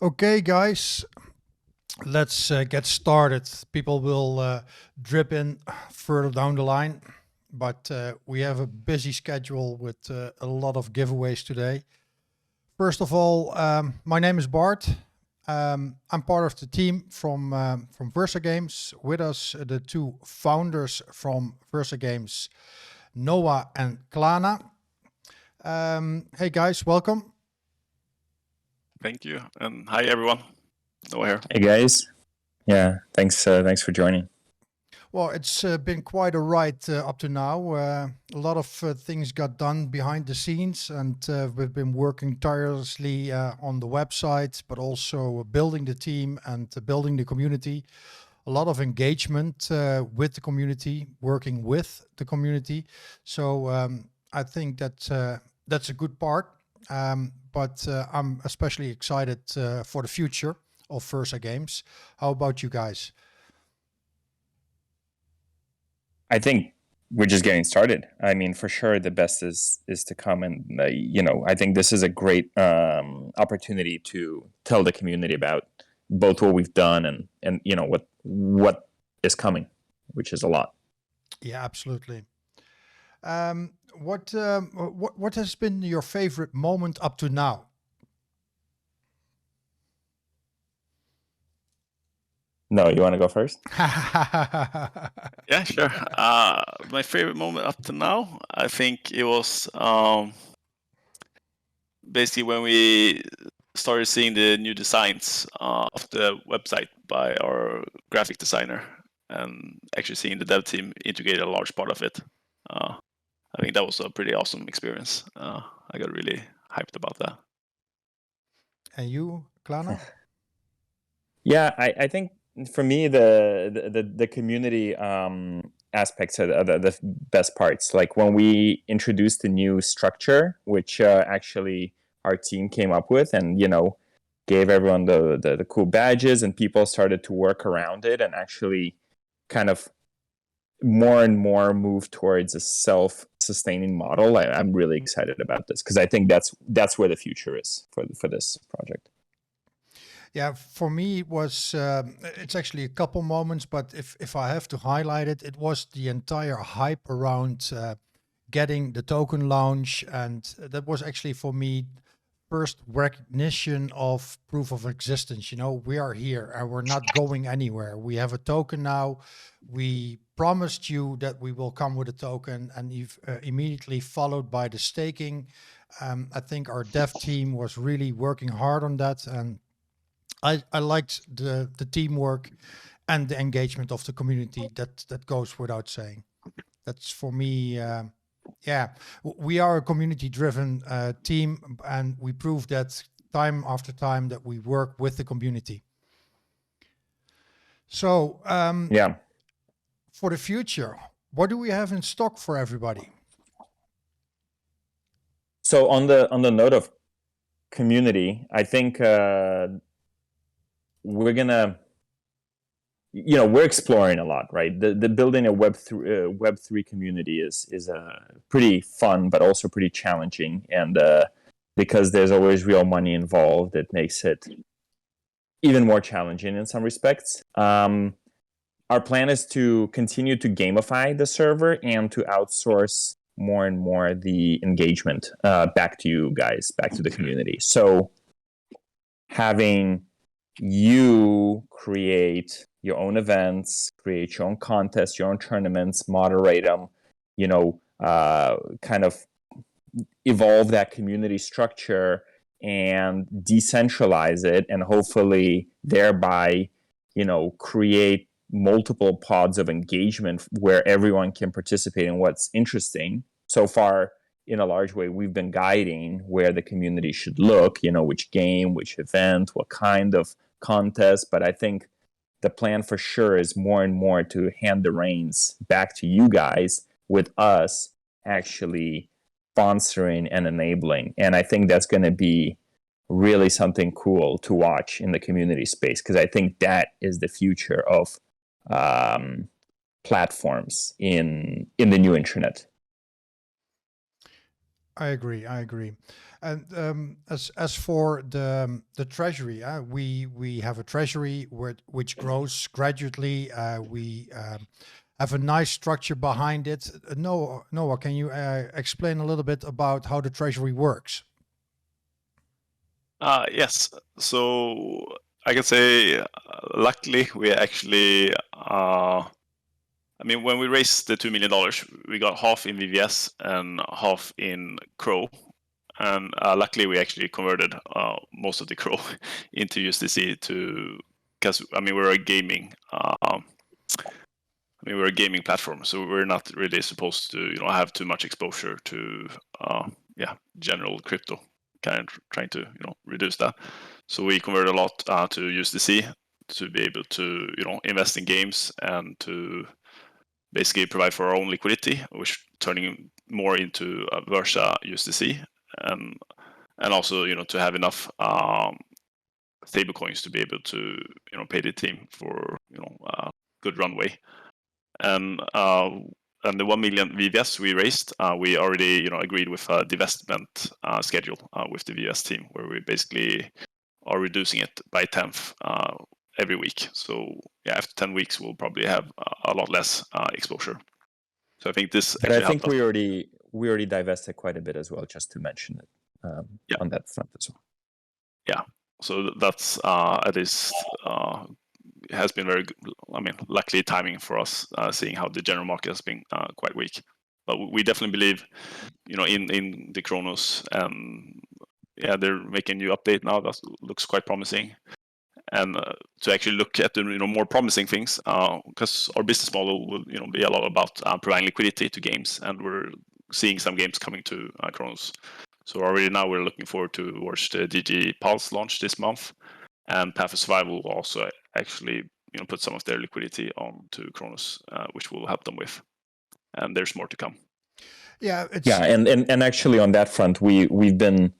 Okay, guys, let's get started. People will drip in further down the line, but we have a busy schedule with a lot of giveaways today. First of all, my name is Bart. I'm part of the team from VersaGames. With us, the two founders from VersaGames, Noah and Klana. Hey guys, welcome. Thank you, and hi everyone. Noah here. Hey guys. Yeah, thanks for joining. Well, it's been quite a ride up to now. A lot of things got done behind the scenes, and we've been working tirelessly on the website, but also building the team and building the community. A lot of engagement with the community, working with the community. So I think that that's a good part. But I'm especially excited for the future of VersaGames. How about you guys? I think we're just getting started. I mean, for sure, the best is to come, and I think this is a great opportunity to tell the community about both what we've done and what is coming, which is a lot. Yeah, absolutely. What has been your favorite moment up to now? No, you want to go first? Yeah, sure. My favorite moment up to now, I think it was basically when we started seeing the new designs of the website by our graphic designer, and actually seeing the dev team integrate a large part of it. I think that was a pretty awesome experience. I got really hyped about that. And you, Klana? Yeah, I think for me the community aspects are the best parts. Like when we introduced the new structure, which actually our team came up with, and gave everyone the cool badges, and people started to work around it, and actually kind of more and more move towards a self-sustaining model. I'm really excited about this because I think that's where the future is for this project. Yeah, for me it was, it's actually a couple moments, but if I have to highlight it, it was the entire hype around getting the token launch. And that was actually for me first recognition of proof of existence. We are here and we're not going anywhere. We have a token now. We promised you that we will come with a token, and you've immediately followed by the staking. I think our dev team was really working hard on that, and I liked the teamwork and the engagement of the community. That goes without saying. That's for me. Yeah, we are a community-driven team, and we prove that time after time that we work with the community. So yeah, for the future, what do we have in stock for everybody? So on the note of community, I think we're gonna, we're exploring a lot, right? The building a Web3 community is pretty fun, but also pretty challenging, and because there's always real money involved, it makes it even more challenging in some respects. Our plan is to continue to gamify the server and to outsource more and more the engagement back to you guys, back to the community. So having you create your own events, create your own contests, your own tournaments, moderate them, kind of evolve that community structure and decentralize it, and hopefully thereby, create multiple pods of engagement where everyone can participate in what's interesting. So far, in a large way, we've been guiding where the community should look, which game, which event, what kind of contest. But I think the plan for sure is more and more to hand the reins back to you guys, with us actually sponsoring and enabling. And I think that's going to be really something cool to watch in the community space, because I think that is the future of platforms in the new internet. I agree. I agree. And as for the treasury, we have a treasury which grows gradually. We have a nice structure behind it. Noah, can you explain a little bit about how the treasury works? Yes. So I can say, luckily, we actually, I mean, when we raised the $2 million, we got half in VVS and half in Crow. And luckily, we actually converted most of the Crow into USDC because I mean, we're a gaming. We're a gaming platform, so we're not really supposed to, have too much exposure to, general crypto. Kind of trying to, reduce that. So we convert a lot to USDC to be able to, invest in games and to basically provide for our own liquidity, which turning more into VerSA USDC, and also, to have enough stable coins to be able to, pay the team for, good runway. And the 1 million VVS we raised, we already agreed with a divestment schedule with the VVS team, where we basically are reducing it by 10th every week. So yeah, after 10 weeks, we'll probably have a lot less exposure. So I think this. But I think we already divested quite a bit as well, just to mention it on that front as well. Yeah. So that's at least. It has been very good. I mean, luckily timing for us, seeing how the general market has been quite weak. But we definitely believe, in the Kronos, and they're making a new update now that looks quite promising. And to actually look at the more promising things, because our business model will be a lot about providing liquidity to games, and we're seeing some games coming to Kronos. So already now we're looking forward towards the DG Pals launch this month. And Path of Survival will also actually, put some of their liquidity onto Kronos, which will help them with. And there's more to come. Yeah, and actually on that front, we've been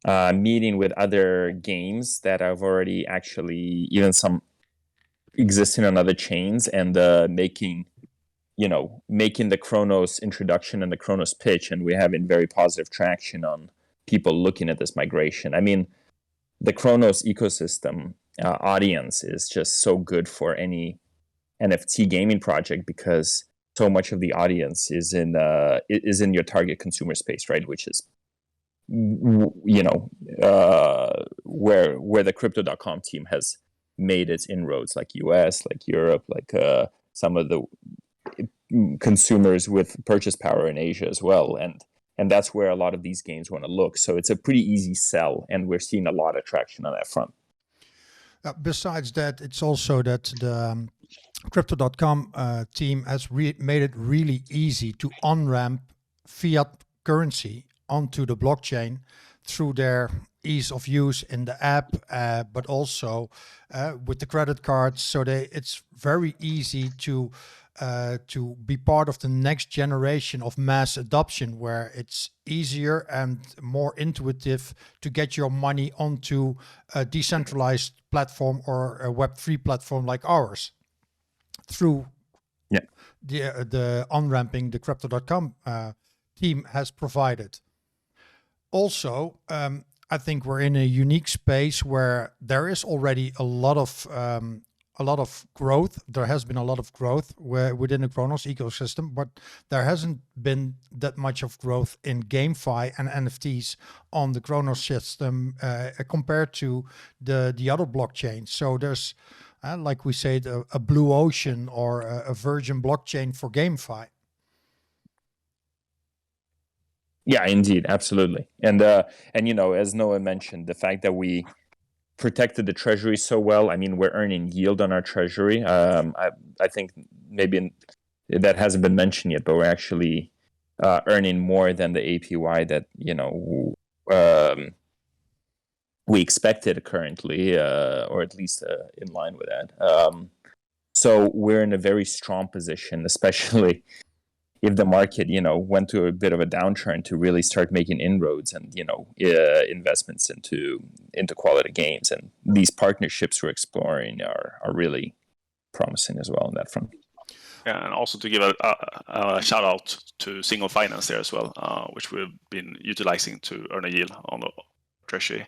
meeting with other games that have already actually even some existing on other chains, and making the Kronos introduction and the Kronos pitch, and we're having very positive traction on people looking at this migration. I mean, the Kronos ecosystem audience is just so good for any NFT gaming project, because so much of the audience is in your target consumer space, right? Which is where the Crypto.com team has made its inroads, like US, like Europe, like some of the consumers with purchase power in Asia as well, and that's where a lot of these games want to look. So it's a pretty easy sell, and we're seeing a lot of traction on that front. Besides that, it's also that the Crypto.com team has made it really easy to on-ramp fiat currency onto the blockchain through their ease of use in the app, but also with the credit cards. So it's very easy to be part of the next generation of mass adoption, where it's easier and more intuitive to get your money onto a decentralized platform or a Web3 platform like ours through the on-ramping the Crypto.com team has provided. Also, I think we're in a unique space where there is already a lot of growth. There has been a lot of growth within the Kronos ecosystem, but there hasn't been that much of growth in GameFi and NFTs on the Kronos system compared to the other blockchains. So there's, like we said, a blue ocean or a virgin blockchain for GameFi. Yeah, indeed, absolutely. And as Noah mentioned, the fact that we protected the treasury so well. I mean, we're earning yield on our treasury. I think maybe that hasn't been mentioned yet, but we're actually earning more than the APY that we expected currently, or at least in line with that. So we're in a very strong position, especially if the market, went through a bit of a downturn, to really start making inroads and, investments into quality games. And these partnerships we're exploring are really promising as well on that front. Yeah, and also to give a shout out to Single Finance there as well, which we've been utilizing to earn a yield on the treasury.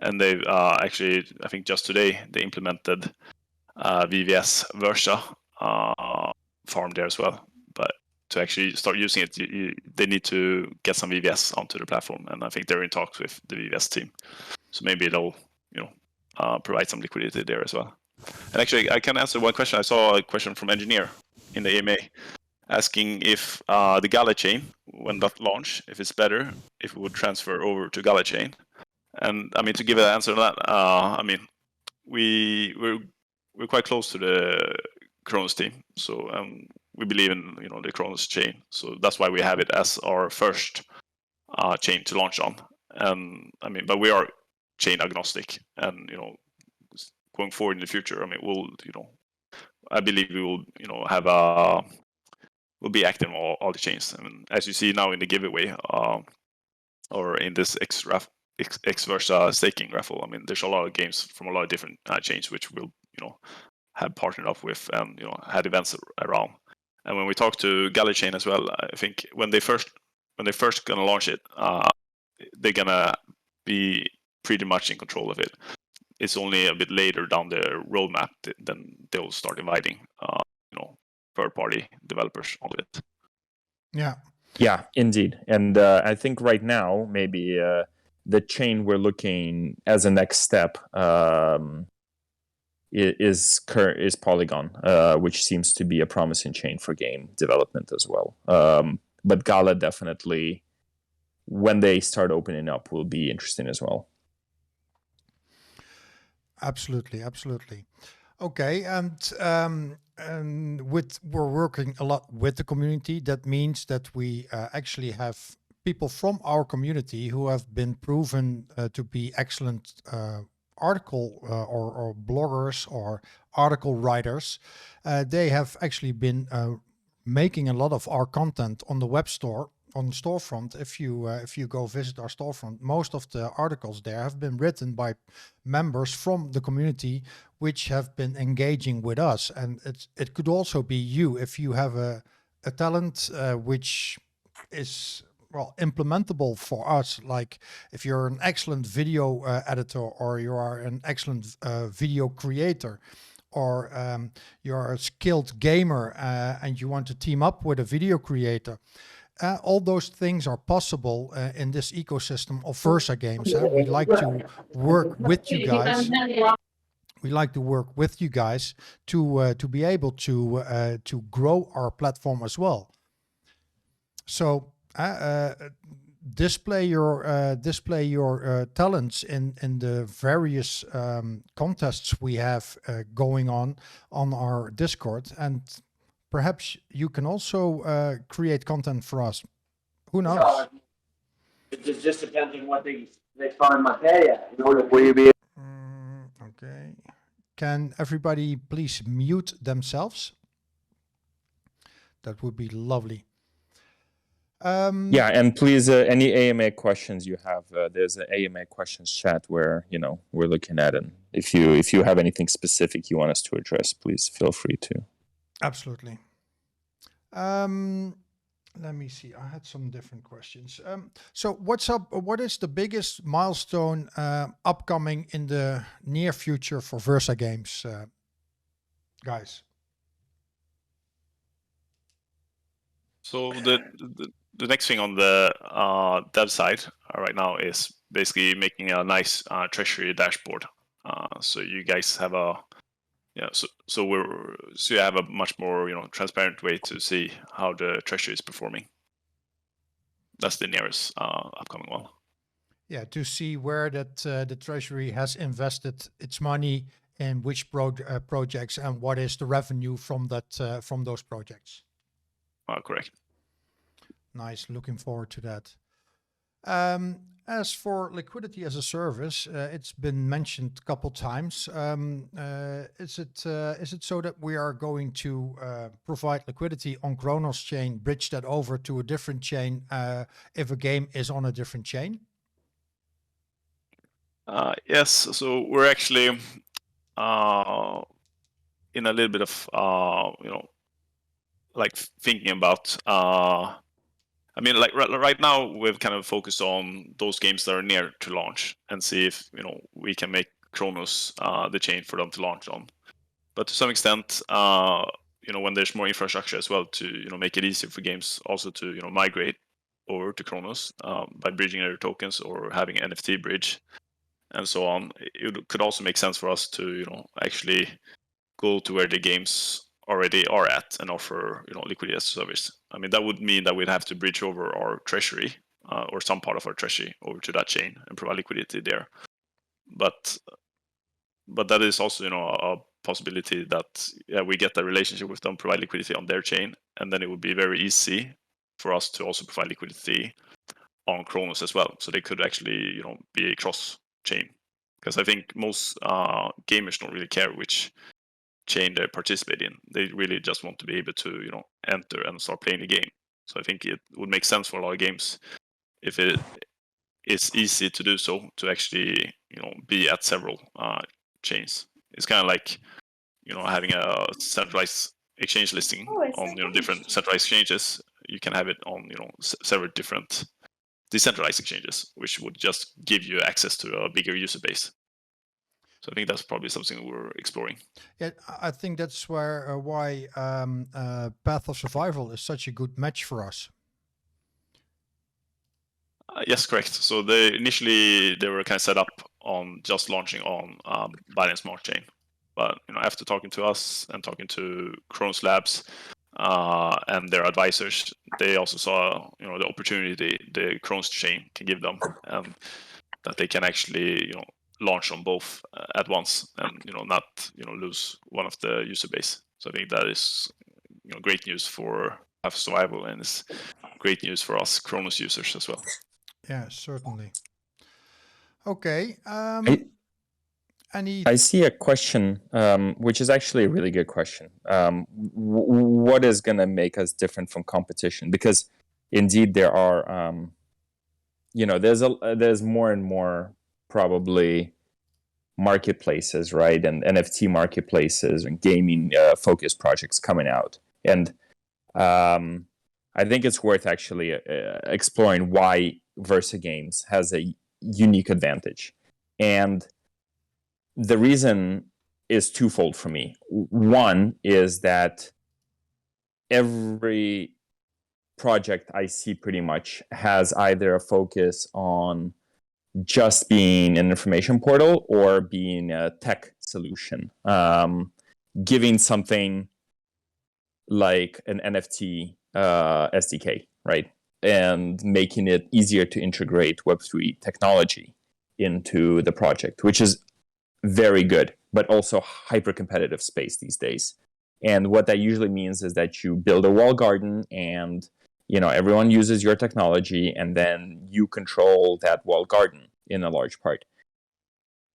And they've actually, I think just today, they implemented VVS Versa farm there as well. But to actually start using it, they need to get some VVS onto the platform, and I think they're in talks with the VVS team. So maybe it'll, provide some liquidity there as well. And actually, I can answer one question. I saw a question from Engineer in the AMA asking if the Gala chain, when that launch, if it's better if it would transfer over to Gala chain. And I mean, to give an answer to that, I mean, we're quite close to the Kronos team, so we believe in the Kronos chain, so that's why we have it as our first chain to launch on. And I mean, but we are chain agnostic, and going forward in the future, I mean, I believe we will have we'll be active on all the chains. I mean, as you see now in the giveaway, or in this xVERSA staking raffle, I mean, there's a lot of games from a lot of different chains which will have partnered up with and had events around. And when we talk to Gala chain as well, I think when they first gonna launch it, they're gonna be pretty much in control of it. It's only a bit later down the roadmap then they'll start inviting third-party developers on it. Yeah, indeed. And I think right now maybe the chain we're looking as a next step is Polygon, which seems to be a promising chain for game development as well. But Gala definitely, when they start opening up, will be interesting as well. Absolutely. Okay, and we're working a lot with the community. That means that we actually have people from our community who have been proven to be excellent article or bloggers or article writers. They have actually been making a lot of our content on the web store, on storefront. If you go visit our storefront, most of the articles there have been written by members from the community which have been engaging with us. And it could also be you if you have a talent which is implementable for us. Like if you're an excellent video editor, or you are an excellent video creator, or you're a skilled gamer and you want to team up with a video creator. All those things are possible in this ecosystem of VersaGames. We like to work with you guys. We like to work with you guys to be able to grow our platform as well. So display your talents in the various contests we have going on our Discord, and perhaps you can also create content for us. Who knows? It just depends on what they find my pay at. Will you be? Okay. Can everybody please mute themselves? That would be lovely. Yeah, and please, any AMA questions you have, there's an AMA questions chat where we're looking at, and if you have anything specific you want us to address, please feel free to. Absolutely. Let me see. I had some different questions. So what's up? What is the biggest milestone upcoming in the near future for VersaGames, guys? So the next thing on the dev side right now is basically making a nice treasury dashboard. So you guys have so you have a much more transparent way to see how the treasury is performing. That's the nearest upcoming one. Yeah, to see where that the treasury has invested its money in which projects, and what is the revenue from that from those projects. Correct. Nice. Looking forward to that. As for liquidity as a service, it's been mentioned a couple times. Is it so that we are going to provide liquidity on Kronos chain, bridge that over to a different chain if a game is on a different chain? Yes. So we're actually in a little bit of like thinking about. I mean, like right now, we've kind of focused on those games that are near to launch and see if we can make Kronos the chain for them to launch on. But to some extent, when there's more infrastructure as well to make it easier for games also to migrate over to Kronos by bridging their tokens or having an NFT bridge and so on, it could also make sense for us to actually go to where the games already are at and offer liquidity as a service. I mean, that would mean that we'd have to bridge over our treasury or some part of our treasury over to that chain and provide liquidity there. But that is also a possibility that we get that relationship with them, provide liquidity on their chain, and then it would be very easy for us to also provide liquidity on Kronos as well. So they could actually be a cross chain, because I think most gamers don't really care which chain they participate in. They really just want to be able to enter and start playing the game. So I think it would make sense for a lot of games if it is easy to do so, to actually be at several chains. It's kind of like having a centralized exchange listing on different centralized exchanges. You can have it on several different decentralized exchanges, which would just give you access to a bigger user base. So I think that's probably something we're exploring. Yeah, I think that's why Path of Survival is such a good match for us. Yes, correct. So initially they were kind of set up on just launching on Binance Smart Chain, but after talking to us and talking to Kronos Labs and their advisors, they also saw the opportunity the Kronos chain can give them, and that they can actually launch on both at once and not lose one of the user base. So I think that is great news for Path of Survival, and it's great news for us Kronos users as well. Yeah, certainly. Okay. I see a question, which is actually a really good question. What is going to make us different from competition? Because indeed there are, there's more and more probably marketplaces, right? And NFT marketplaces and gaming focused projects coming out. And I think it's worth actually exploring why VersaGames has a unique advantage. And the reason is twofold for me. One is that every project I see pretty much has either a focus on just being an information portal or being a tech solution, giving something like an NFT SDK, right? And making it easier to integrate Web3 technology into the project, which is very good, but also hyper competitive space these days. And what that usually means is that you build a wall garden and everyone uses your technology, and then you control that wall garden in a large part.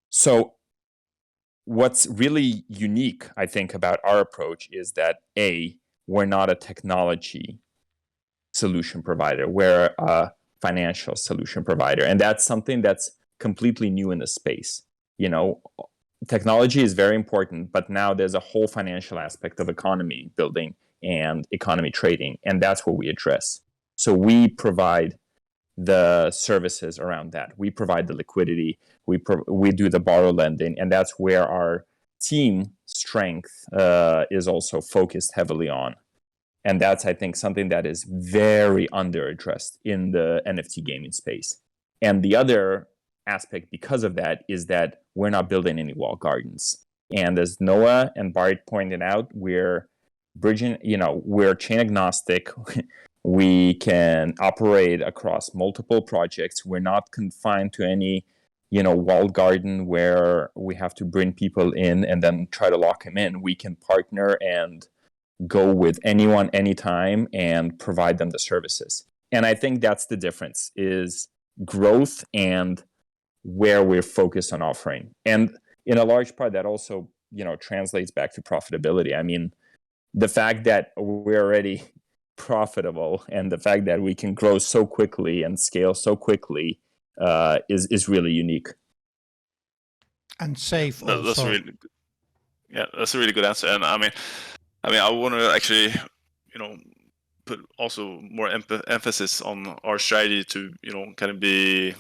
So what's really unique, I think, about our approach is that we're not a technology solution provider, we're a financial solution provider. And that's something that's completely new in the space. Technology is very important, but now there's a whole financial aspect of economy building and economy trading, and that's what we address. So we provide the services around that. We provide the liquidity, we do the borrow lending, and that's where our team strength is also focused heavily on. And that's, I think, something that is very under-addressed in the NFT gaming space. And the other aspect because of that is that we're not building any wall gardens. And as Noah and Bart pointed out, we're bridging, we're chain agnostic. We can operate across multiple projects. We're not confined to any, walled garden where we have to bring people in and then try to lock them in. We can partner and go with anyone, anytime, and provide them the services. And I think that's the difference, is growth and where we're focused on offering. And in a large part, that also, translates back to profitability. I mean, the fact that we're already profitable and the fact that we can grow so quickly and scale so quickly is really unique. And safe also. That's a really good answer. And I mean, I want to actually, put also more emphasis on our strategy to kind of be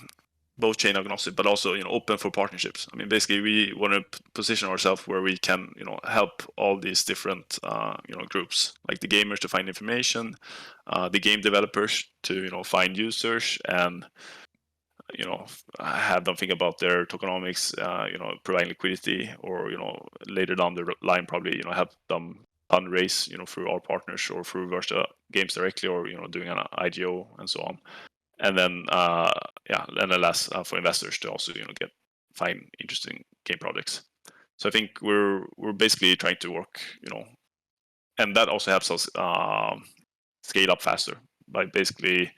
both chain agnostic, but also open for partnerships. I mean, basically, we want to position ourselves where we can help all these different groups, like the gamers to find information, the game developers to find users, and have them think about their tokenomics, providing liquidity, or later down the line probably help them fundraise through our partners or through VersaGames directly, or doing an IGO and so on. And then and then last for investors to also find interesting game projects. So I think we're basically trying to work and that also helps us scale up faster by basically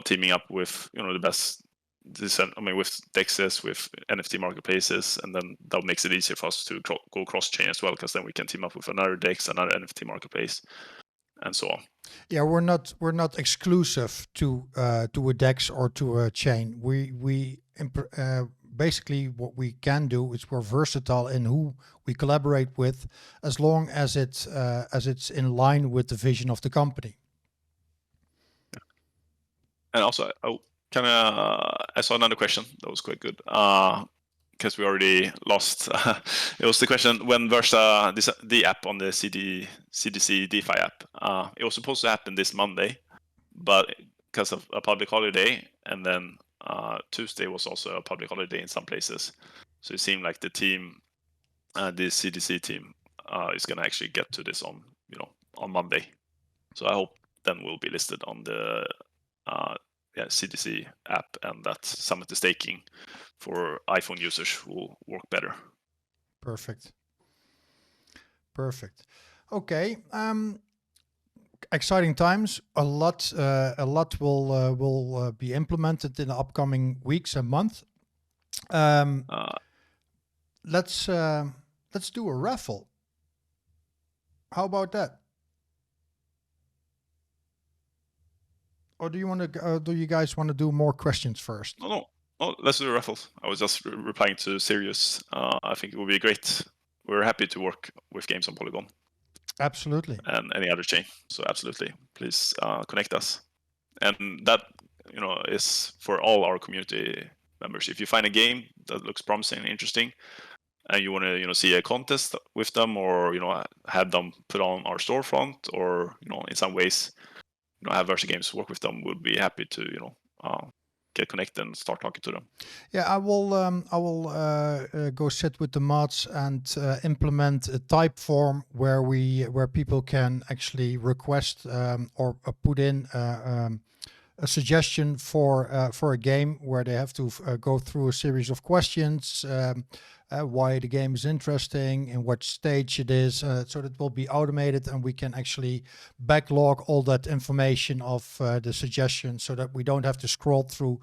teaming up with the best with DEXs, with NFT marketplaces, and then that makes it easier for us to go cross chain as well, because then we can team up with another DEX, another NFT marketplace, and so on. Yeah, we're not exclusive to a DEX or to a chain. We basically what we can do is we're versatile in who we collaborate with, as long as it's in line with the vision of the company. And also, I saw another question that was quite good, because we already lost. It was the question when Versa, the app on the CDC DeFi app, it was supposed to happen this Monday, but because of a public holiday, and then Tuesday was also a public holiday in some places. So it seemed like the team, the CDC team, is going to actually get to this on Monday. So I hope then we'll be listed on the CDC app, and that some of the staking for iPhone users will work better. Perfect. Okay. Exciting times. A lot will be implemented in the upcoming weeks and months. Let's do a raffle. How about that? Or do you guys want to do more questions first? No, let's do the raffles. I was just replying to Sirius. I think it will be great. We're happy to work with games on Polygon. Absolutely. And any other chain. So absolutely, please connect us. And that is for all our community members. If you find a game that looks promising and interesting, and you want to see a contest with them, or have them put on our storefront, or in some ways have VersaGames work with them, would be happy to get connected and start talking to them. Yeah, I will go sit with the mods and implement a type form where people can actually request or put in a suggestion for a game, where they have to go through a series of questions, why the game is interesting, in what stage it is, so that it will be automated, and we can actually backlog all that information of the suggestions, so that we don't have to scroll through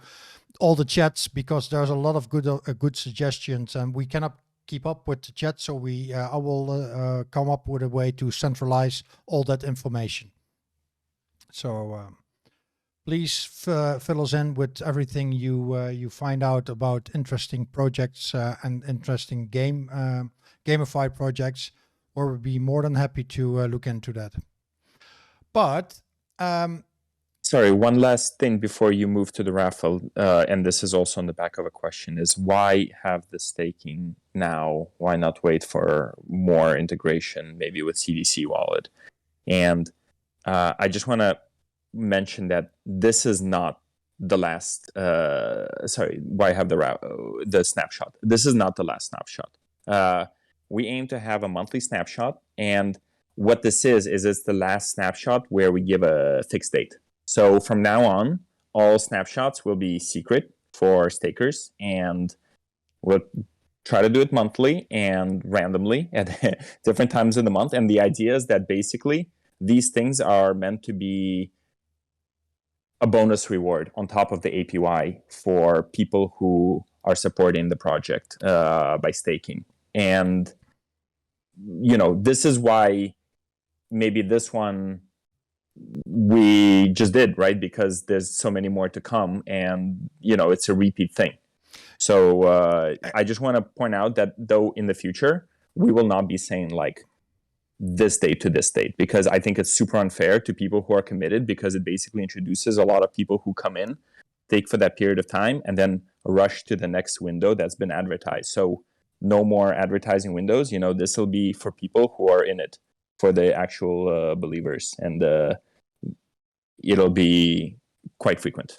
all the chats, because there's a lot of good suggestions, and we cannot keep up with the chat. So I will come up with a way to centralize all that information. So please fill us in with everything you find out about interesting projects and interesting gamified projects, or we'll be more than happy to look into that. But sorry, one last thing before you move to the raffle, and this is also on the back of a question, is why have the staking now? Why not wait for more integration, maybe with CDC wallet? And I just want to mention that this is not the last why have the snapshot. This is not the last snapshot. We aim to have a monthly snapshot, and what this is it's the last snapshot where we give a fixed date. So from now on, all snapshots will be secret for stakers, and we'll try to do it monthly and randomly at different times in the month. And the idea is that basically these things are meant to be a bonus reward on top of the APY for people who are supporting the project by staking. And, this is why maybe this one we just did, right? Because there's so many more to come, and, it's a repeat thing. So I just want to point out that though in the future, we will not be saying like, this date to this date, because I think it's super unfair to people who are committed, because it basically introduces a lot of people who come in, take for that period of time, and then rush to the next window that's been advertised. So no more advertising windows. You know, this will be for people who are in it, for the actual believers, and it'll be quite frequent.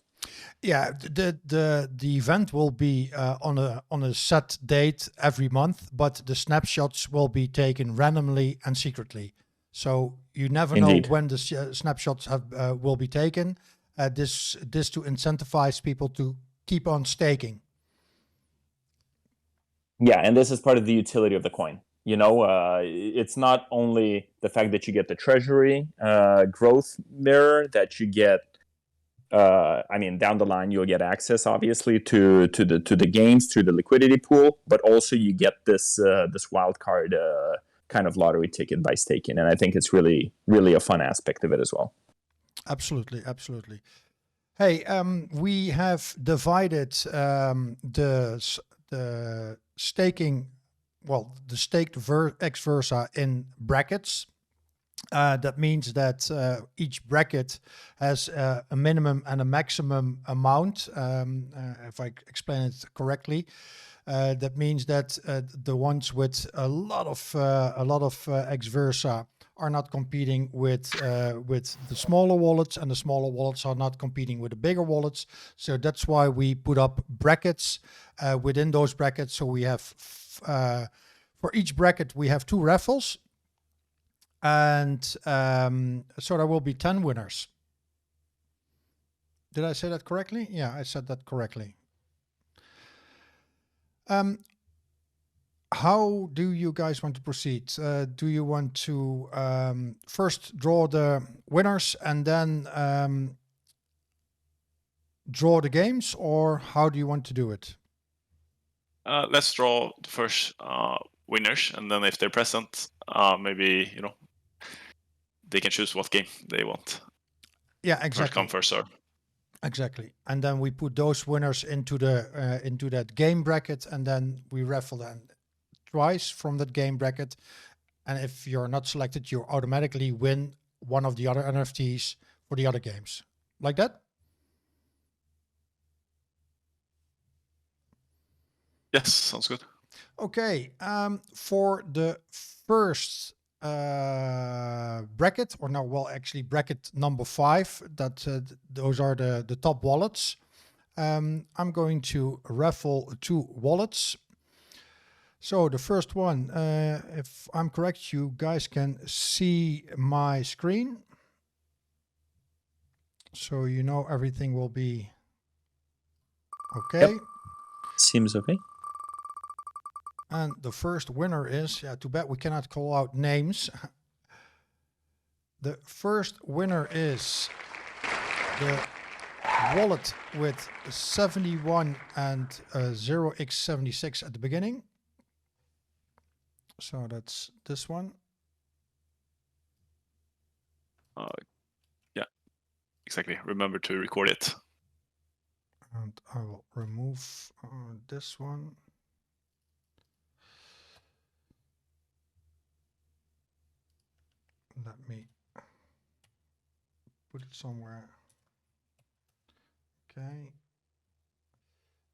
Yeah, the event will be on a set date every month, but the snapshots will be taken randomly and secretly. So you never Indeed. know when the snapshots will be taken. This to incentivize people to keep on staking. Yeah, and this is part of the utility of the coin. You know, it's not only the fact that you get the treasury growth there, that you get. I mean, down the line, you'll get access, obviously, to the games, to the liquidity pool, but also you get this wild card kind of lottery ticket by staking, and I think it's really, really a fun aspect of it as well. Absolutely, absolutely. Hey, we have divided the staking, well, the staked xVERSA in brackets. That means that each bracket has a minimum and a maximum amount. If I explain it correctly, that means that the ones with a lot of xVERSA are not competing with the smaller wallets, and the smaller wallets are not competing with the bigger wallets. So that's why we put up brackets within those brackets. So we have for each bracket we have 2 raffles. And so there will be 10 winners. Did I say that correctly? Yeah, I said that correctly. How do you guys want to proceed? Do you want to first draw the winners and then draw the games, or how do you want to do it? Let's draw the first winners, and then if they're present, maybe, you know, they can choose what game they want. Yeah, exactly. First come, first serve. Exactly, and then we put those winners into that game bracket, and then we raffle them twice from that game bracket. And if you're not selected, you automatically win one of the other NFTs for the other games, like that. Yes, sounds good. Okay, for the first bracket, or no, well, actually bracket number 5, that those are the top wallets. I'm going to raffle 2 wallets. So the first one, if I'm correct, you guys can see my screen, so you know everything will be okay. Yep. Seems okay. And the first winner is, yeah, too bad we cannot call out names. The first winner is the wallet with 71 and 0x76 at the beginning. So that's this one. Yeah, exactly. Remember to record it. And I will remove this one. Let me put it somewhere. Okay.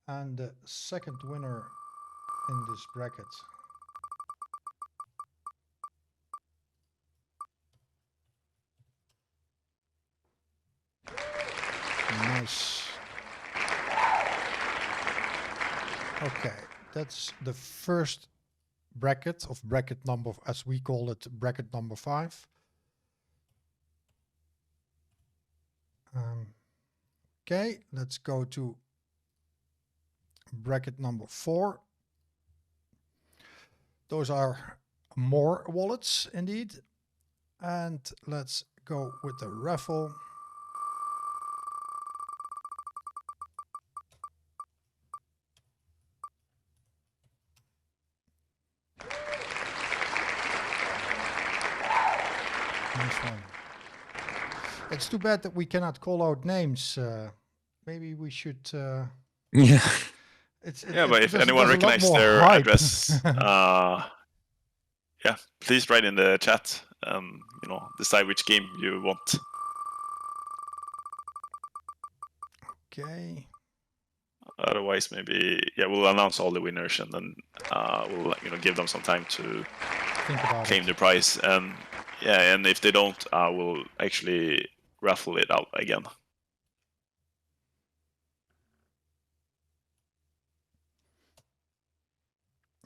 And the second winner in this bracket nice. Okay, that's the first bracket of bracket number, as we call it, bracket number 5. Okay, let's go to bracket number 4. Those are more wallets indeed. And let's go with the raffle. Nice one. It's too bad that we cannot call out names. Maybe we should. Yeah. Yeah, but if anyone recognizes their address, yeah, please write in the chat. You know, decide which game you want. Okay. Otherwise, maybe we'll announce all the winners and then we'll give them some time to Think about claim it. the prize. And and if they don't, we'll actually raffle it out again.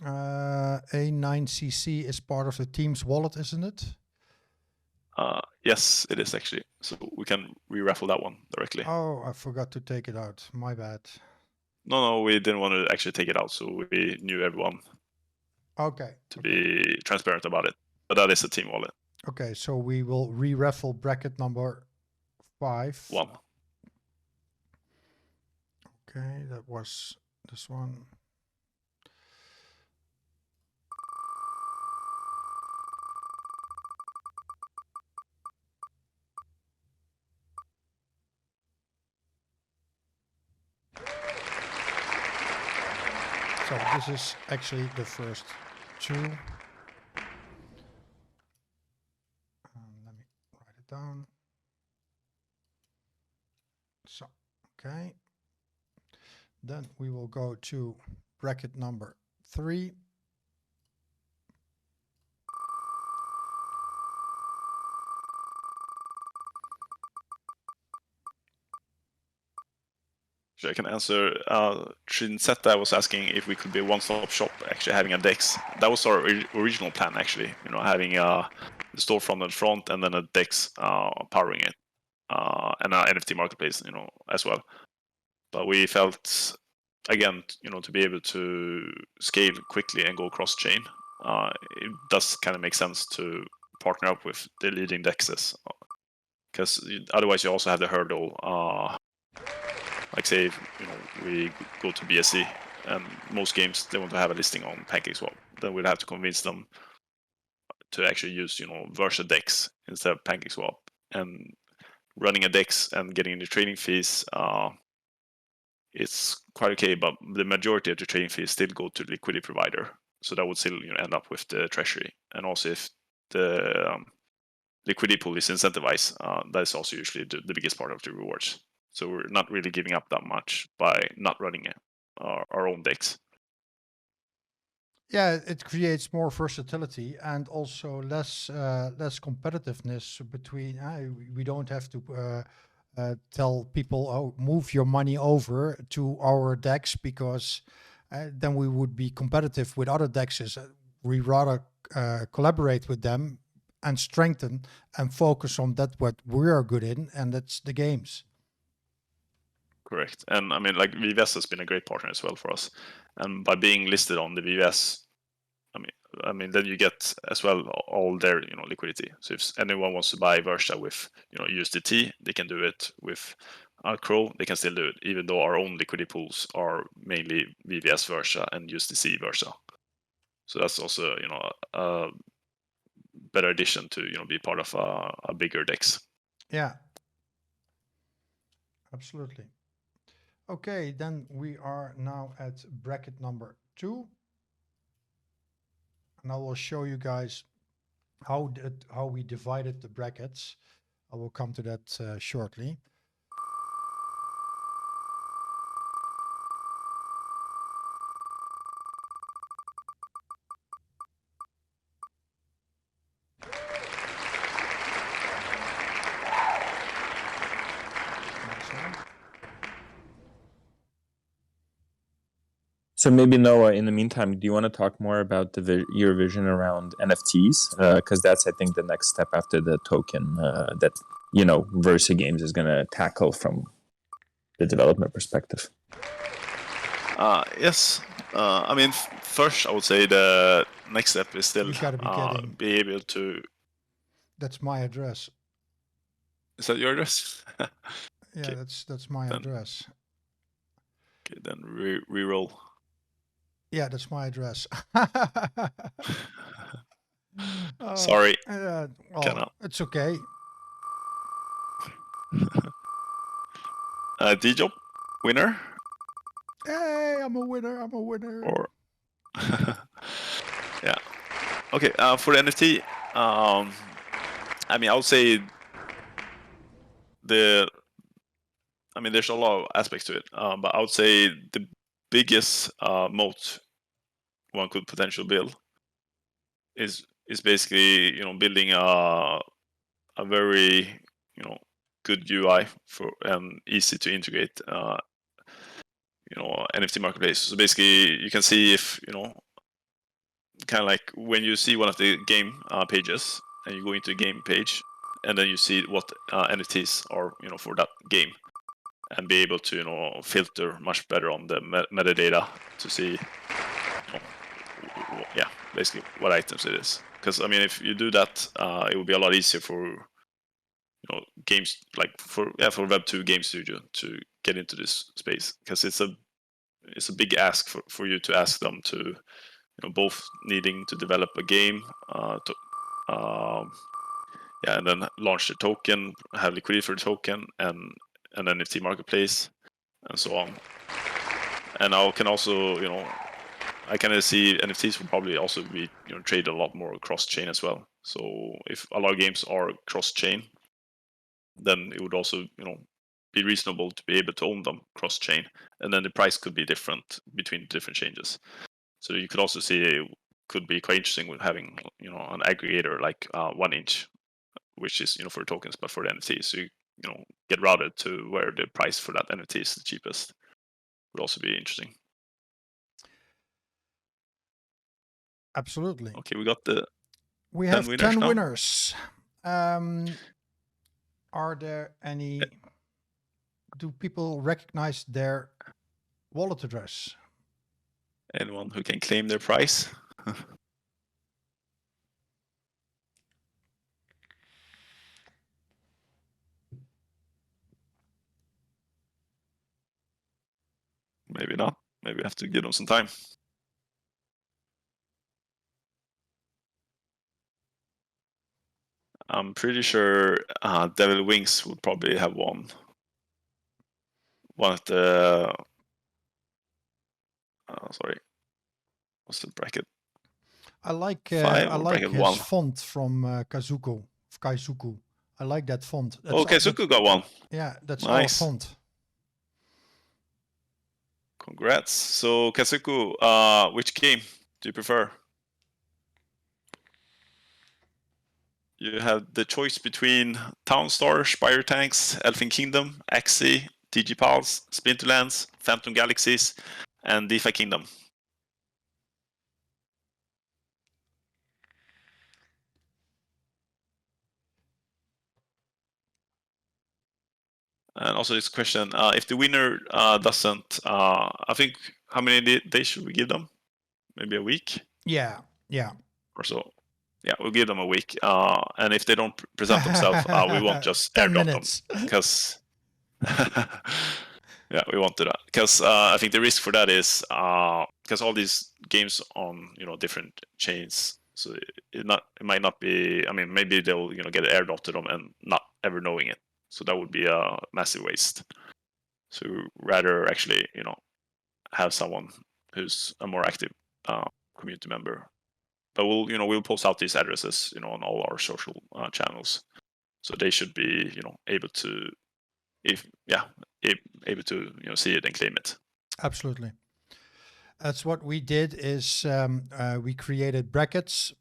A9CC is part of the team's wallet, isn't it? Yes, it is actually. So we can re-raffle that one directly. Oh, I forgot to take it out. My bad. No, we didn't want to actually take it out, so we knew everyone. Okay. To be transparent about it, but that is a team wallet. Okay, so we will re-raffle bracket number 5. 1. Okay, that was this one. So this is actually the first 2. Let me write it down. So, okay. Then we will go to bracket number 3. I can answer. Trinsetta was asking if we could be a one-stop shop, actually having a DEX. That was our original plan, actually. You know, having a storefront at the front and then a DEX powering it, and an NFT marketplace, you know, as well. But we felt, again, you know, to be able to scale quickly and go cross-chain, it does kind of make sense to partner up with the leading DEXs, because otherwise you also have the hurdle. Like say, you know, we go to BSC, and most games they want to have a listing on PancakeSwap. Then we'll have to convince them to actually use, you know, Versa DEX instead of PancakeSwap. And running a DEX and getting the trading fees, it's quite okay. But the majority of the trading fees still go to the liquidity provider, so that would still, you know, end up with the treasury. And also, if the liquidity pool is incentivized, that is also usually the biggest part of the rewards. So we're not really giving up that much by not running our own DEX. Yeah, it creates more versatility and also less competitiveness between. We don't have to tell people, oh, move your money over to our DEX, because then we would be competitive with other DEXs. We rather collaborate with them and strengthen and focus on that what we are good in, and that's the games. Correct. And I mean, like VVS has been a great partner as well for us. And by being listed on the VVS, I mean, then you get as well all their, you know, liquidity. So if anyone wants to buy Versa with, you know, USDT, they can do it. With Crow, they can still do it, even though our own liquidity pools are mainly VVS Versa and USDC Versa. So that's also, you know, a better addition to, you know, be part of a bigger DEX. Yeah, absolutely. Okay, then we are now at bracket number 2. And I will show you guys how we divided the brackets. I will come to that shortly. So maybe Noah, in the meantime, do you want to talk more about your vision around NFTs? Because that's, I think, the next step after the token that, you know, VersaGames is going to tackle from the development perspective. Yes. I mean, first I would say the next step is still be able to. That's my address. Is that your address? Yeah, okay. That's my address. Okay, then re-roll. Yeah, that's my address. Sorry. Well, it's okay. D-Job, winner. Hey, I'm a winner. I'm a winner. Or yeah. Okay, for the NFT, I mean, I would say there's a lot of aspects to it, but I would say the biggest moat one could potentially build is basically, building a very, good UI for and easy to integrate, NFT marketplace. So basically, you can see if, kind of like when you see one of the game pages and you go into a game page, and then you see what NFTs are, for that game, and be able to, filter much better on the metadata to see, yeah, basically what items it is. Because I mean, if you do that, it will be a lot easier for games like for Web2 game studio to get into this space, because it's a big ask for you to ask them to, both needing to develop a game, and then launch the token, have liquidity for the token, and an NFT marketplace, and so on. And I can also, I kind of see NFTs will probably also be, traded a lot more cross-chain as well. So if a lot of games are cross-chain, then it would also, be reasonable to be able to own them cross-chain, and then the price could be different between different changes. So you could also see it could be quite interesting with having, an aggregator like 1inch, which is, for tokens, but for the NFT. So you get routed to where the price for that NFT is the cheapest. Would also be interesting. Absolutely. Okay, we have 10 now. winners. Are there any? Do people recognize their wallet address? Anyone who can claim their prize? Maybe not. Maybe I have to give them some time. I'm pretty sure Devil Wings would probably have won one of the. Sorry, what's the bracket? I like bracket his 1. font from Kazuko. I like that font. That's Okay, Kazuko got one. Yeah, that's Nice. our font. Congrats. So Kazuko, which game do you prefer? You have the choice between Townstar, Spidertanks, Elfin Kingdom, Axie, Pals, Splinterlands, Phantom Galaxies, and DeFi Kingdom. And also this question, if the winner doesn't, I think, how many days should we give them? Maybe a week? Yeah. Or so. Yeah, we'll give them a week. And if they don't present themselves, we won't just 10 airdrop minutes. them. Because yeah, we won't do that. Because I think the risk for that is because all these games on different chains, so it might not be. I mean, maybe they'll get an airdrop to them and not ever knowing it. So that would be a massive waste. So rather actually have someone who's a more active community member. But we'll post out these addresses on all our social channels, so they should be able to able to see it and claim it. Absolutely. That's what we did. Is we created brackets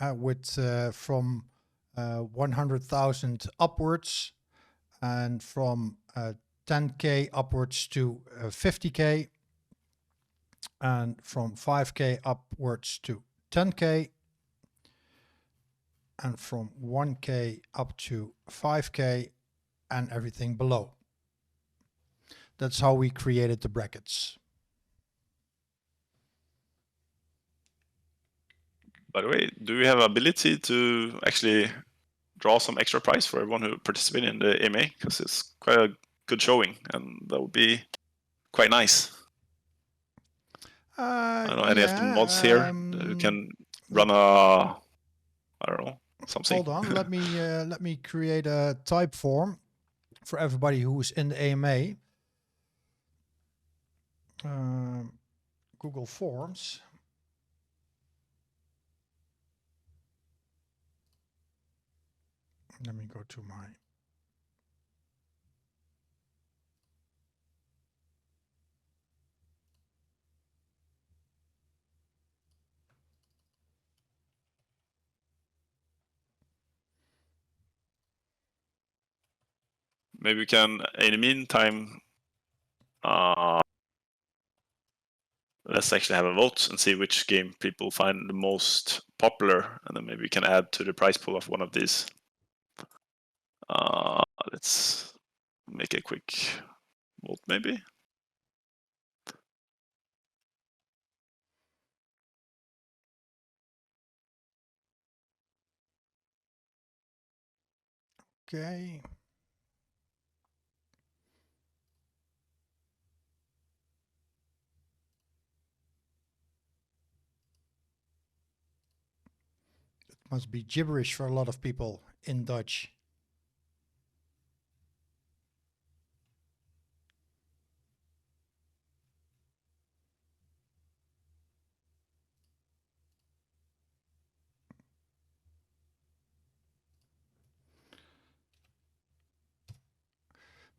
with from 100,000 upwards, and from 10K upwards to 50K, and from 5K upwards to 10K, and from 1K up to 5K, and everything below. That's how we created the brackets. By the way, do we have ability to actually draw some extra prize for everyone who participated in the AMA? Because it's quite a good showing, and that would be quite nice. I don't know any of the mods here who can run I don't know, something. Hold on, let me create a type form for everybody who is in the AMA. Google Forms. Let me go to my. Maybe we can, in the meantime, let's actually have a vote and see which game people find the most popular, and then maybe we can add to the prize pool of one of these. Let's make a quick vote, maybe. Okay. It must be gibberish for a lot of people in Dutch.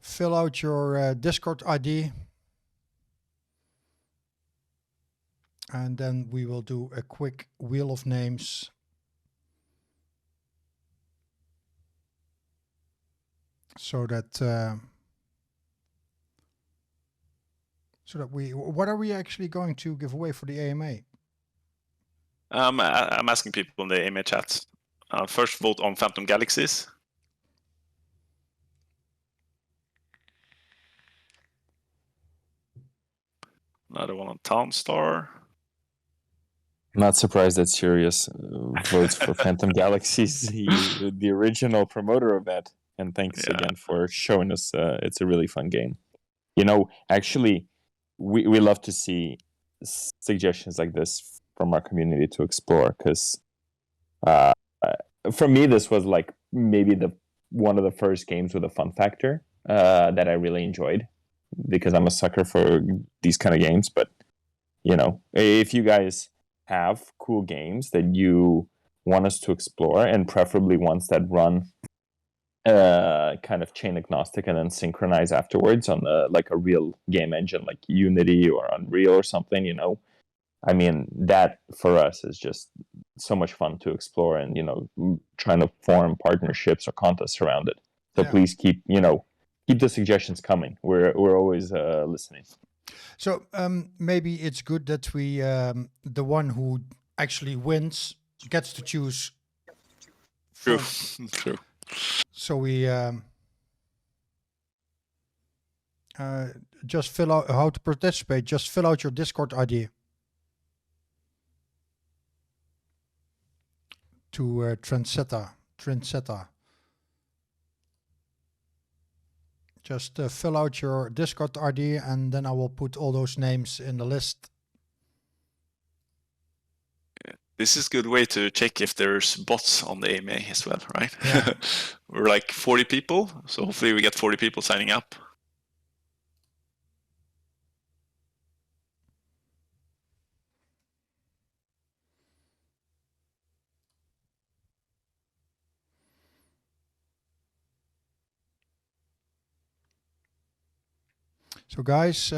Fill out your Discord ID. And then we will do a quick wheel of names. So that what are we actually going to give away for the AMA? I'm asking people in the AMA chat. First vote on Phantom Galaxies. Another one on Townstar. Not surprised that Sirius votes for Phantom Galaxies, the original promoter of that. And thanks again for showing us. It's a really fun game. You know, actually, we love to see suggestions like this from our community to explore, because for me, this was like maybe one of the first games with a fun factor that I really enjoyed, because I'm a sucker for these kind of games. But, you know, if you guys have cool games that you want us to explore, and preferably ones that run kind of chain agnostic and then synchronize afterwards on like a real game engine like Unity or Unreal or something, you know, I mean, that for us is just so much fun to explore, and, you know, trying to form partnerships or contests around it. So please keep the suggestions coming. We're always listening. So maybe it's good that we the one who actually wins gets to choose. True. True. So we just fill out how to participate. Just fill out your Discord ID to Trendsetter. Just fill out your Discord ID, and then I will put all those names in the list. This is a good way to check if there's bots on the AMA as well, right? Yeah. We're like 40 people, so hopefully we get 40 people signing up. So guys,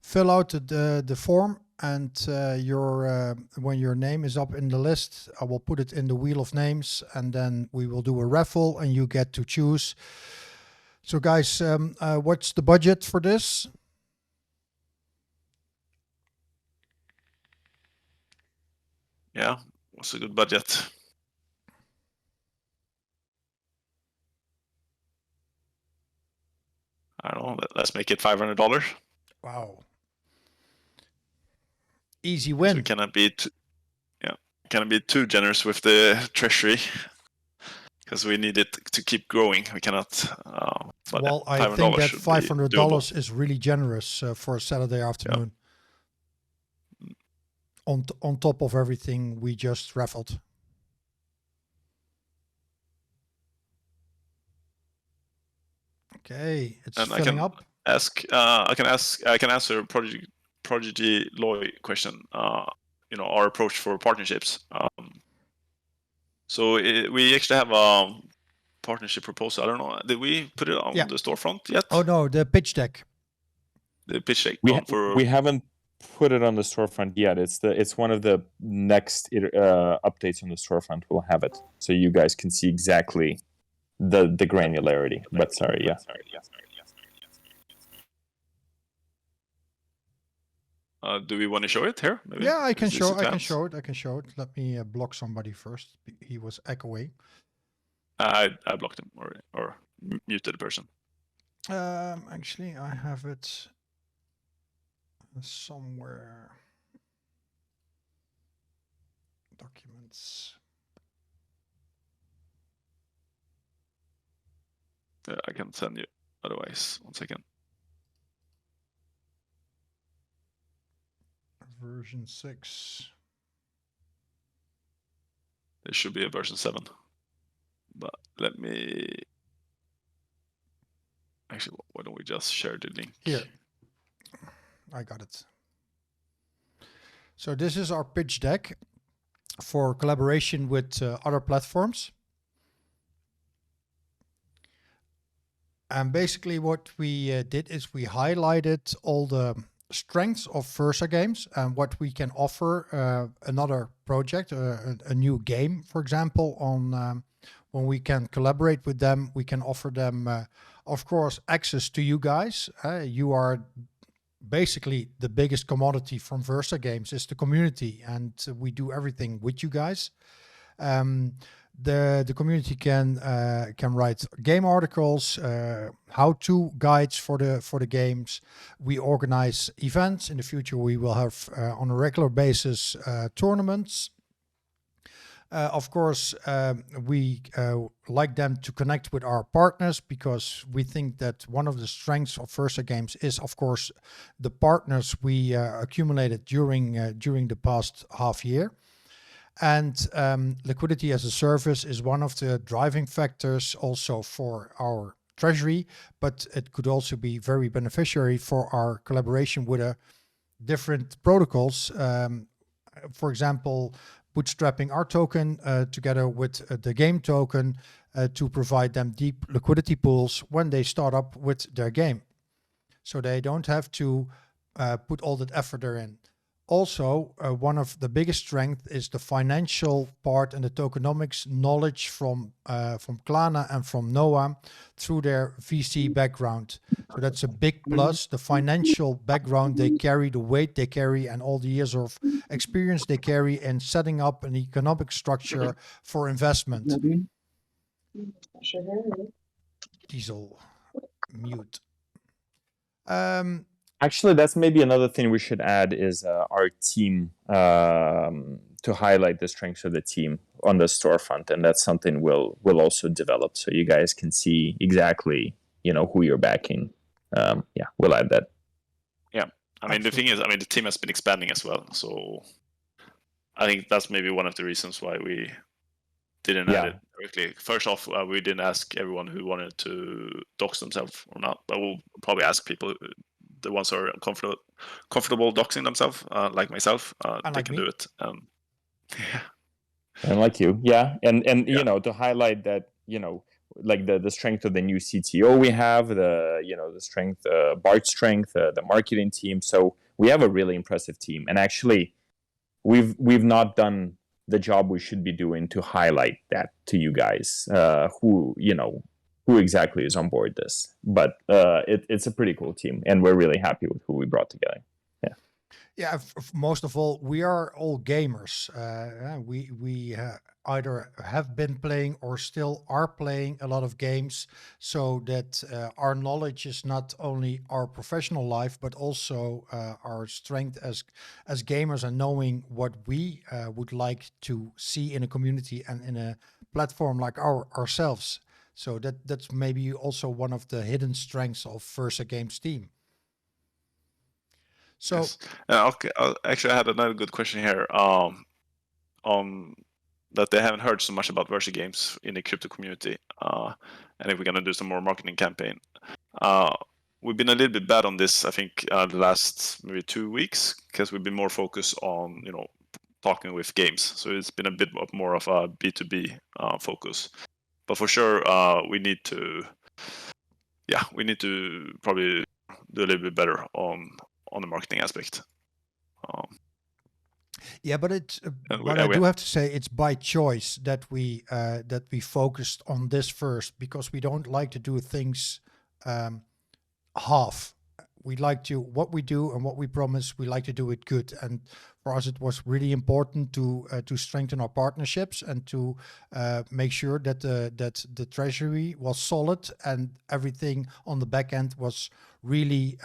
fill out the form, and when your name is up in the list, I will put it in the wheel of names, and then we will do a raffle, and you get to choose. So guys, what's the budget for this? Yeah, what's a good budget? I don't know, let's make it $500. Wow. Easy win. So we cannot be too generous with the treasury, because we need it to keep growing. We cannot. Well, I think that $500 is really generous for a Saturday afternoon. Yeah. On top of everything we just raffled. Okay, it's filling up. I can answer Prodigy Loy question. You know, our approach for partnerships. So we actually have partnership proposal. I don't know. Did we put it on the storefront yet? Oh no, the pitch deck. The pitch deck. We haven't put it on the storefront yet. It's one of the next updates on the storefront. We'll have it so you guys can see exactly the granularity. But sorry, yeah. Do we want to show it here? Maybe? Yeah, I can Is this show. a I can chance? show it. I can show it. Let me block somebody first. He was echoing. I blocked him or muted the person. Actually, I have it somewhere. Documents. Yeah, I can send you. Otherwise, 1 second. Version 6. There should be a version 7. But let me. Actually, why don't we just share the link? Here. I got it. So this is our pitch deck for collaboration with other platforms. And basically what we did is we highlighted all the strengths of VersaGames and what we can offer another project, a new game, for example, on when we can collaborate with them. We can offer them, of course, access to you guys. You are basically the biggest commodity from VersaGames is the community, and we do everything with you guys. The community can write game articles, how-to guides for the games. We organize events. In the future, we will have on a regular basis tournaments. Of course, we like them to connect with our partners because we think that one of the strengths of VersaGames is, of course, the partners we accumulated during the past half year. And liquidity as a service is one of the driving factors also for our treasury, but it could also be very beneficiary for our collaboration with different protocols. For example, bootstrapping our token together with the game token to provide them deep liquidity pools when they start up with their game. So they don't have to put all that effort therein. Also, one of the biggest strengths is the financial part and the tokenomics knowledge from Klarna and from Noah through their VC background. So that's a big plus. The financial background they carry, the weight they carry, and all the years of experience they carry in setting up an economic structure for investment. Diesel mute. Actually, that's maybe another thing we should add is our team to highlight the strengths of the team on the storefront, and that's something we'll also develop so you guys can see exactly who you're backing. Yeah, we'll add that. Yeah, I mean the thing is, the team has been expanding as well, so I think that's maybe one of the reasons why we didn't add it directly. First off, we didn't ask everyone who wanted to dox themselves or not, but we'll probably ask people. The ones who are comfortable doxing themselves, like myself, they can do it. Yeah. And like you, and to highlight that, like the strength of the new CTO we have, the strength, Bart's strength, the marketing team. So we have a really impressive team, and actually, we've not done the job we should be doing to highlight that to you guys, who exactly is on board this. But it's a pretty cool team, and we're really happy with who we brought together. Yeah, most of all, we are all gamers. We either have been playing or still are playing a lot of games, so that our knowledge is not only our professional life, but also our strength as gamers and knowing what we would like to see in a community and in a platform like ourselves. So that's maybe also one of the hidden strengths of VersaGames team. So, yes. Actually, I had another good question here. That they haven't heard so much about VersaGames in the crypto community, and if we're gonna do some more marketing campaign. We've been a little bit bad on this, I think, the last maybe 2 weeks, because we've been more focused on talking with games. So it's been a bit more of a B2B focus. but for sure, we need to probably do a little bit better on the marketing aspect. Yeah, but it's And what I do have to say, it's by choice that we focused on this first, because we don't like to do things half. We like to, what we do and what we promise, we like to do it good. And for us, it was really important to strengthen our partnerships and to make sure that the treasury was solid and everything on the back end was really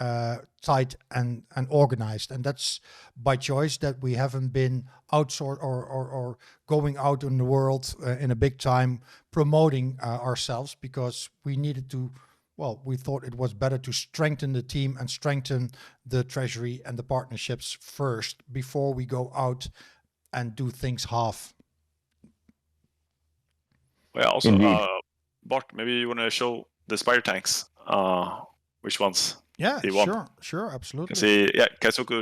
tight and organized. And that's by choice, that we haven't been outsourced or going out in the world in a big time promoting ourselves, because we needed to. Well, we thought it was better to strengthen the team and strengthen the treasury and the partnerships first before we go out and do things half. Well, also, Bart, maybe you want to show the Spidertanks, which ones? Yeah, he won. sure, absolutely. See, yeah, Kaizoku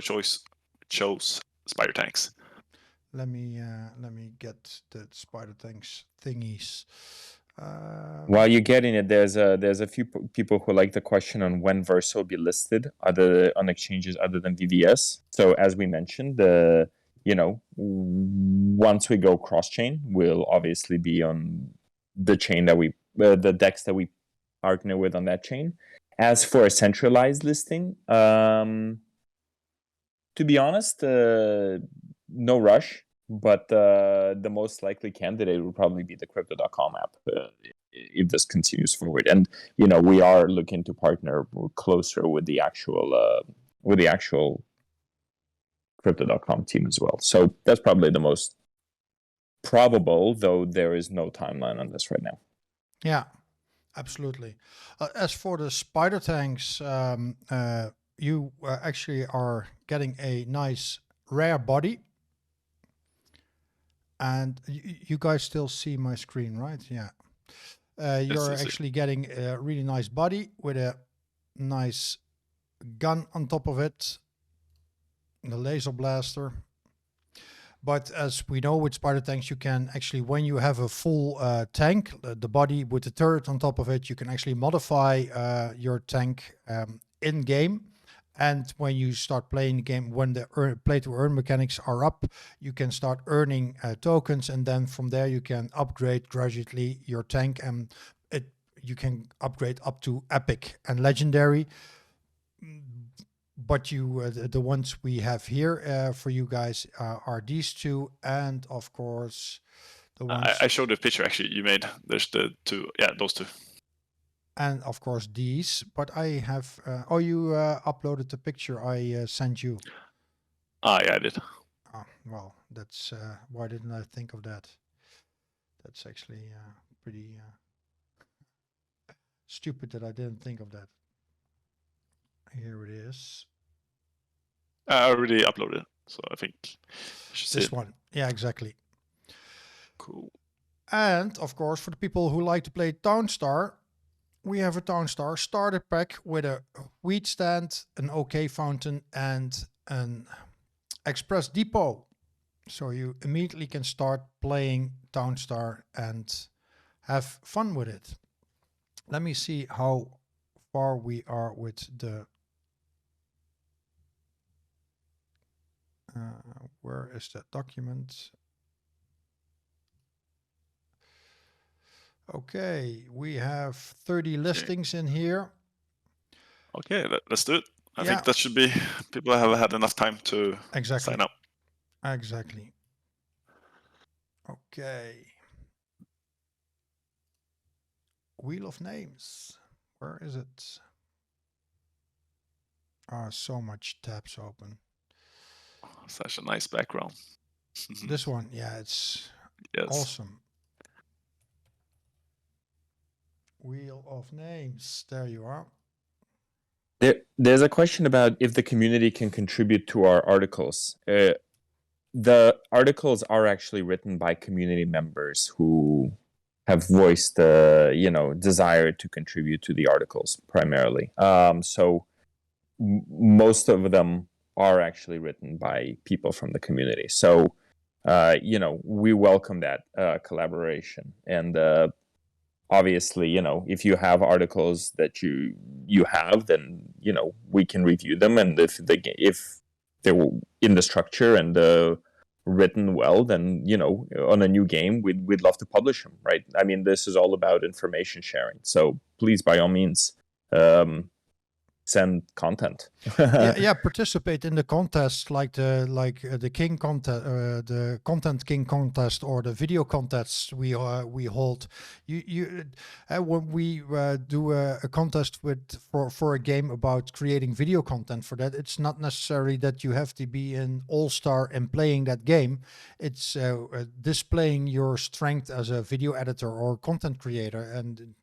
chose Spidertanks. Let me get the Spidertanks thingies. While you're getting it, there's a few people who like the question on when Versa will be listed on exchanges other than VVS. So as we mentioned, once we go cross chain, we'll obviously be on the chain that the DEX that we partner with on that chain. As for a centralized listing, to be honest, no rush. But the most likely candidate would probably be the Crypto.com app if this continues forward. And we are looking to partner closer with the actual Crypto.com team as well. So that's probably the most probable, though there is no timeline on this right now. Yeah, absolutely. As for the Spidertanks, you actually are getting a nice rare body. And you guys still see my screen, right? Yeah. You're actually getting a really nice body with a nice gun on top of it, the laser blaster. But as we know with Spidertanks, you can actually, when you have a full tank, the body with the turret on top of it, you can actually modify your tank in game. And when you start playing the game, when the play to earn mechanics are up, you can start earning tokens, and then from there you can upgrade gradually your tank, and you can upgrade up to epic and legendary. But the ones we have here for you guys are these two, and of course the ones I showed the picture actually you made. There's the two, yeah, those two. And of course these, but I have, you uploaded the picture I sent you. Yeah, I did. Oh, well, that's, why didn't I think of that? That's actually pretty stupid that I didn't think of that. Here it is. I already uploaded, so I think you should see This it. one. Yeah, exactly. Cool. And of course, for the people who like to play Townstar, we have a Townstar starter pack with a wheat stand, an OK fountain, and an express depot. So you immediately can start playing Townstar and have fun with it. Let me see how far we are with the... where is that document? Okay, we have 30 listings in here. Okay, let's do it. I think that should be, people have had enough time to sign up. Exactly. Okay. Wheel of Names. Where is it? So much tabs open. Such a nice background. This one, yeah, it's awesome. Wheel of Names. There you are. There's a question about if the community can contribute to our articles. The articles are actually written by community members who have voiced the desire to contribute to the articles primarily. So most of them are actually written by people from the community. So we welcome that collaboration. And obviously, if you have articles that you have, then we can review them, and if they're in the structure and written well, then on a new game, we'd love to publish them, right? I mean, this is all about information sharing, so please, by all means, send content. yeah, participate in the contest, like the King contest, the Content King contest, or the video contests we hold. When we do a contest for a game about creating video content for that, it's not necessary that you have to be an all-star in playing that game. It's displaying your strength as a video editor or content creator, and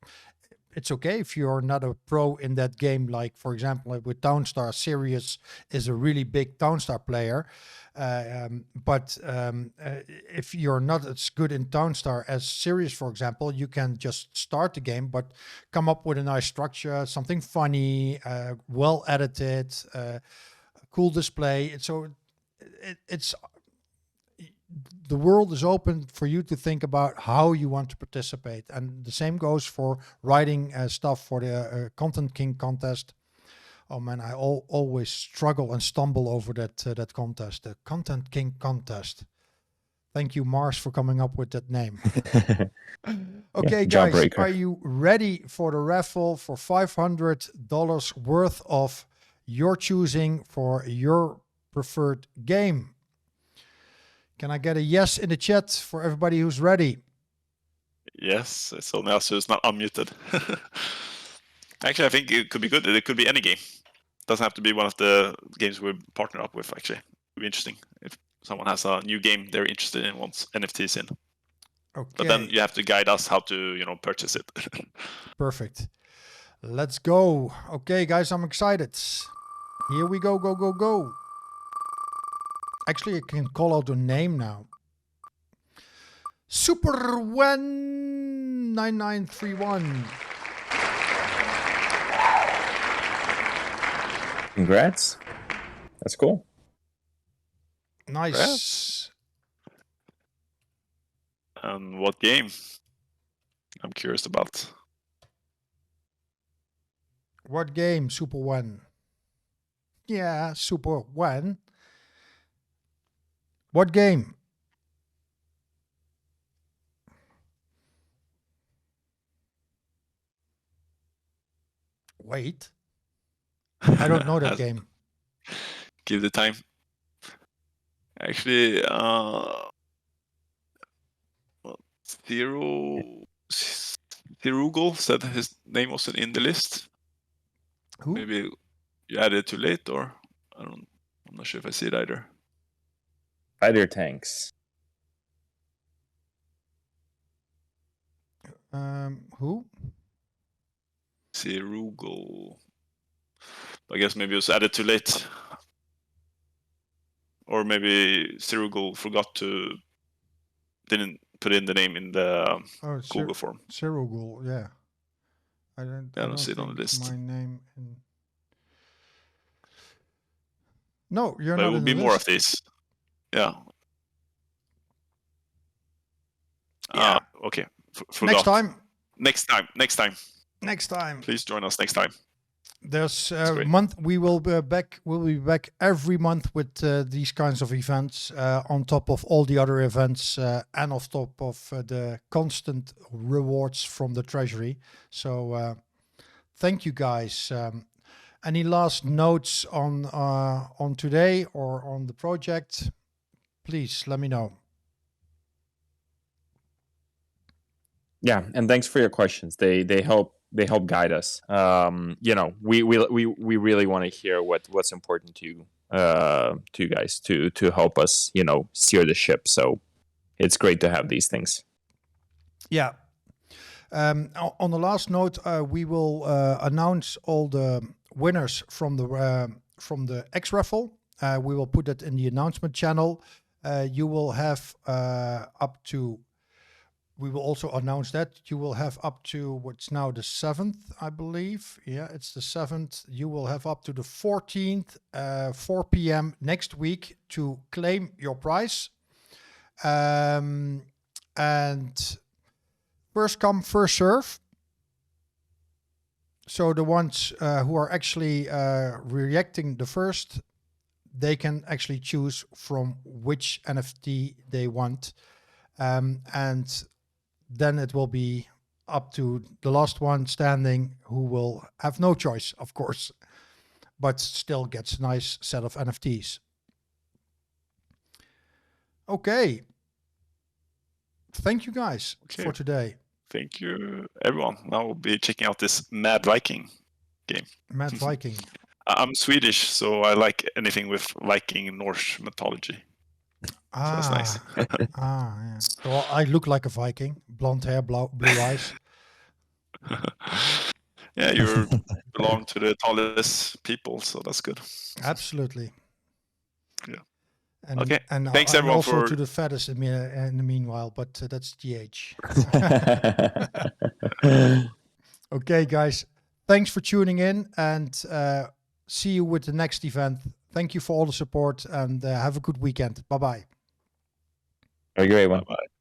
it's okay if you're not a pro in that game. Like, for example, with Townstar, Sirius is a really big Townstar player. But if you're not as good in Townstar as Sirius, for example, you can just start the game, but come up with a nice structure, something funny, well edited, cool display. So it's the world is open for you to think about how you want to participate, and the same goes for writing stuff for the Content King contest. Oh man, I always struggle and stumble over that contest, the Content King contest. Thank you, Mars, for coming up with that name. Okay, yeah, guys, jawbreaker. are you ready for the raffle for $500 worth of your choosing for your preferred game? Can I get a yes in the chat for everybody who's ready? Yes, it's only us who's not unmuted. Actually, I think it could be good. It could be any game. It doesn't have to be one of the games we partner up with, actually. It would be interesting if someone has a new game they're interested in, wants NFTs in. Okay. But then you have to guide us how to, purchase it. Perfect. Let's go. Okay, guys, I'm excited. Here we go, go, go, go. Actually, I can call out the name now. Super19931. Congrats. That's cool. Nice. And what game? I'm curious about. What game, Super1? Yeah, Super1. What game? Wait. I don't know that game. Give the time. Actually, Thirugal said his name wasn't in the list. Who? Maybe you added it too late, or I'm not sure if I see it either. Spidertanks. Who? Thirugal. I guess maybe it was added too late. Or maybe Thirugal forgot to, didn't put in the name in the Google form. Thirugal, yeah. I don't see it on the list. My name in... No, you're but not. It will in be the more list. of these. Yeah. Yeah. Okay. Next time. Next time. Please join us next time. There's a month we will be back. We'll be back every month with these kinds of events, on top of all the other events, and on top of the constant rewards from the treasury. So thank you, guys. Any last notes on today or on the project? Please let me know. Yeah, and thanks for your questions. They help guide us. We really want to hear what's important to you guys to help us, steer the ship. So it's great to have these things. Yeah. On the last note, we will announce all the winners from the xRaffle. We will put that in the announcement channel. You will have up to. We will also announce that you will have up to what's now the 7th, I believe. Yeah, it's the 7th. You will have up to the 14th, 4 p.m. next week to claim your prize. And first come, first serve. So the ones who are actually reacting the first, they can actually choose from which NFT they want. And then it will be up to the last one standing, who will have no choice, of course, but still gets a nice set of NFTs. Okay. Thank you guys for today. Thank you, everyone. Now we'll be checking out this Mad Viking game. Mad Viking. I'm Swedish, so I like anything with Viking Norse mythology. So that's nice. Yeah. Well, I look like a Viking. Blonde hair, blue eyes. Yeah, you belong to the tallest people, so that's good. Absolutely. Yeah. And, okay. And thanks I'm everyone also for to the fattest in the meanwhile, but that's the age. Okay, guys. Thanks for tuning in, and see you with the next event. Thank you for all the support, and have a good weekend. Bye-bye. Have a great one. Bye-bye.